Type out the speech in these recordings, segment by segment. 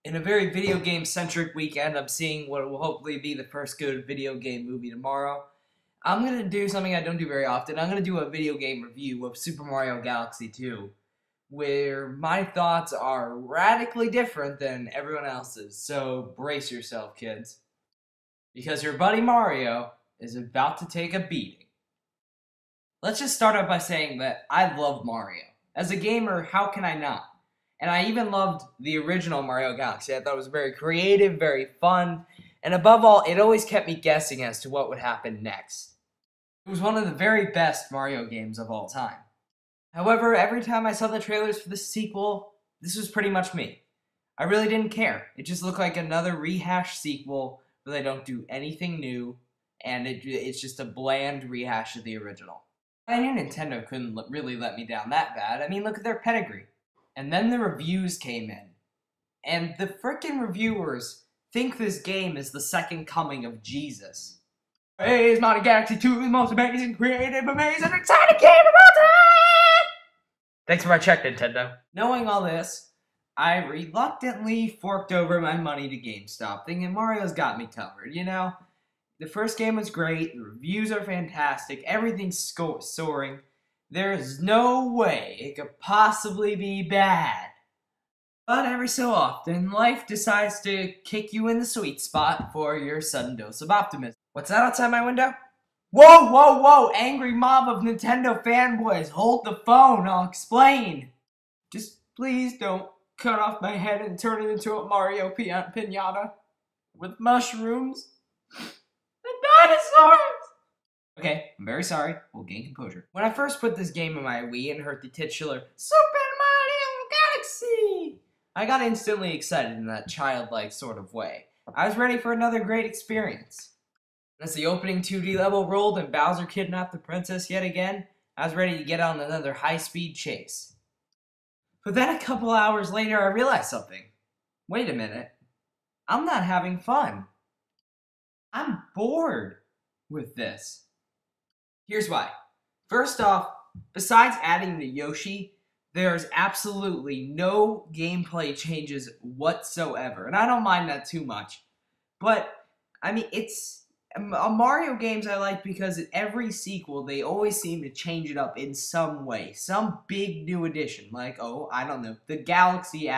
In a very video game centric weekend, I'm seeing what will hopefully be the first good video game movie tomorrow. I'm going to do something I don't do very often. I'm going to do a video game review of Super Mario Galaxy 2, where my thoughts are radically different than everyone else's. So brace yourself, kids, because your buddy Mario is about to take a beating. Let's just start out by saying that I love Mario. As a gamer, how can I not? And I even loved the original Mario Galaxy. I thought it was very creative, very fun, and above all, it always kept me guessing as to what would happen next. It was one of the very best Mario games of all time. However, every time I saw the trailers for the sequel, this was pretty much me. I really didn't care. It just looked like another rehashed sequel where they don't do anything new, and it's just a bland rehash of the original. I knew Nintendo couldn't really let me down that bad. I mean, look at their pedigree. And then the reviews came in. And the frickin' reviewers think this game is the second coming of Jesus. Hey, it's Mario Galaxy 2, the most amazing, creative, amazing, exciting game of all time! Thanks for my check, Nintendo. Knowing all this, I reluctantly forked over my money to GameStop, thinking Mario's got me covered, you know? The first game was great, the reviews are fantastic, everything's soaring. There is no way it could possibly be bad. But every so often, life decides to kick you in the sweet spot for your sudden dose of optimism. What's that outside my window? Whoa, whoa, whoa! Angry mob of Nintendo fanboys, hold the phone, I'll explain. Just please don't cut off my head and turn it into a Mario piñata with mushrooms and dinosaurs! Okay, I'm very sorry. We'll gain composure. When I first put this game in my Wii and heard the titular Super Mario Galaxy, I got instantly excited in that childlike sort of way. I was ready for another great experience. As the opening 2D level rolled and Bowser kidnapped the princess yet again, I was ready to get on another high-speed chase. But then a couple hours later, I realized something. Wait a minute. I'm not having fun. I'm bored with this. Here's why. First off, besides adding the Yoshi, there's absolutely no gameplay changes whatsoever. And I don't mind that too much. But, I mean, Mario games I like because in every sequel, they always seem to change it up in some way. Some big new addition. Like, oh, I don't know, the Galaxy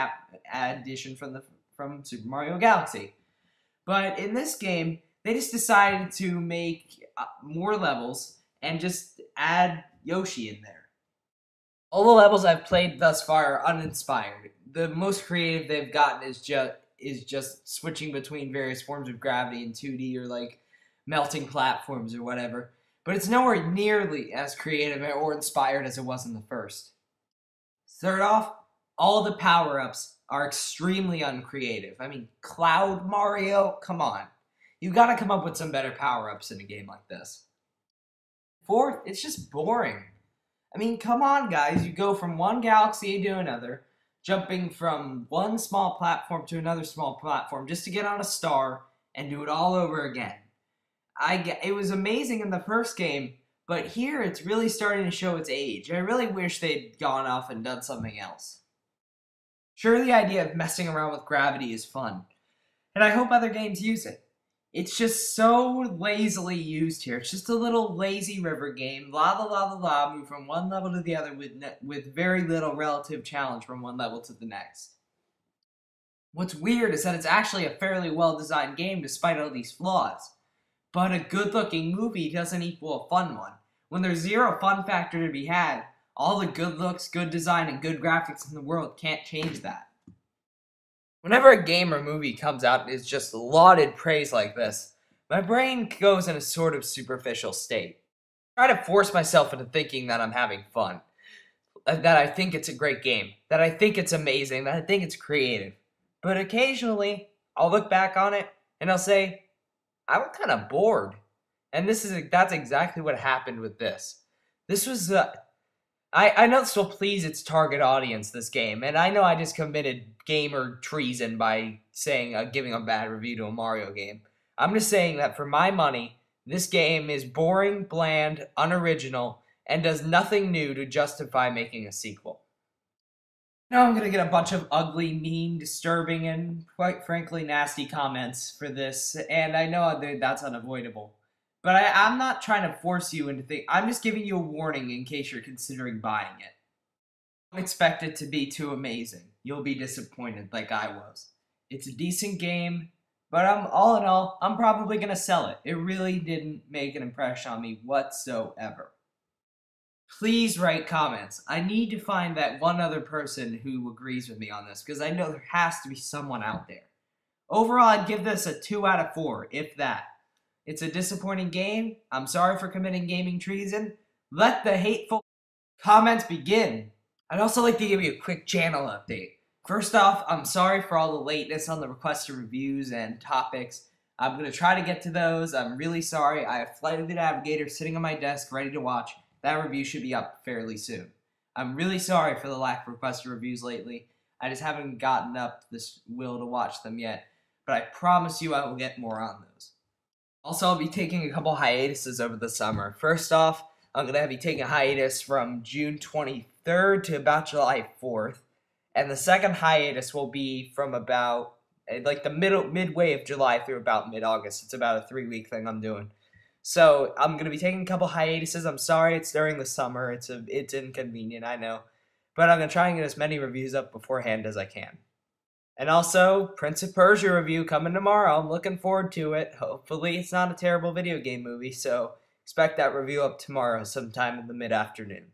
addition from Super Mario Galaxy. But in this game, they just decided to make more levels and just add Yoshi in there. All the levels I've played thus far are uninspired. The most creative they've gotten is just switching between various forms of gravity in 2D or like melting platforms or whatever. But it's nowhere nearly as creative or inspired as it was in the first. Third off, all the power-ups are extremely uncreative. I mean, Cloud Mario? Come on. You've got to come up with some better power-ups in a game like this. Fourth, it's just boring. I mean, come on, guys. You go from one galaxy to another, jumping from one small platform to another small platform just to get on a star and do it all over again. It was amazing in the first game, but here it's really starting to show its age. I really wish they'd gone off and done something else. Sure, the idea of messing around with gravity is fun, and I hope other games use it. It's just so lazily used here. It's just a little lazy river game. La la la la la, move from one level to the other with very little relative challenge from one level to the next. What's weird is that it's actually a fairly well-designed game despite all these flaws. But a good-looking movie doesn't equal a fun one. When there's zero fun factor to be had, all the good looks, good design, and good graphics in the world can't change that. Whenever a game or movie comes out and is just lauded praise like this, my brain goes in a sort of superficial state. I try to force myself into thinking that I'm having fun, that I think it's a great game, that I think it's amazing, that I think it's creative. But occasionally, I'll look back on it and I'll say, I'm kind of bored. And that's exactly what happened with this. This was I know this will please its target audience, this game, and I know I just committed gamer treason by giving a bad review to a Mario game. I'm just saying that for my money, this game is boring, bland, unoriginal, and does nothing new to justify making a sequel. Now I'm gonna get a bunch of ugly, mean, disturbing, and quite frankly nasty comments for this, and I know that's unavoidable. But I'm not trying to force you into things. I'm just giving you a warning in case you're considering buying it. Don't expect it to be too amazing. You'll be disappointed like I was. It's a decent game, but all in all, I'm probably gonna sell it. It really didn't make an impression on me whatsoever. Please write comments. I need to find that one other person who agrees with me on this because I know there has to be someone out there. Overall, I'd give this a 2 out of 4, if that. It's a disappointing game. I'm sorry for committing gaming treason. Let the hateful comments begin. I'd also like to give you a quick channel update. First off, I'm sorry for all the lateness on the requested reviews and topics. I'm going to try to get to those. I'm really sorry. I have Flight of the Navigator sitting on my desk ready to watch. That review should be up fairly soon. I'm really sorry for the lack of requested reviews lately. I just haven't gotten up this will to watch them yet, but I promise you I will get more on those. Also, I'll be taking a couple hiatuses over the summer. First off, I'm going to be taking a hiatus from June 23rd to about July 4th, and the second hiatus will be from about like the midway of July through about mid-August. It's about a 3-week thing I'm doing. So I'm going to be taking a couple hiatuses. I'm sorry it's during the summer. It's inconvenient, I know. But I'm going to try and get as many reviews up beforehand as I can. And also, Prince of Persia review coming tomorrow. I'm looking forward to it. Hopefully it's not a terrible video game movie, so expect that review up tomorrow sometime in the mid-afternoon.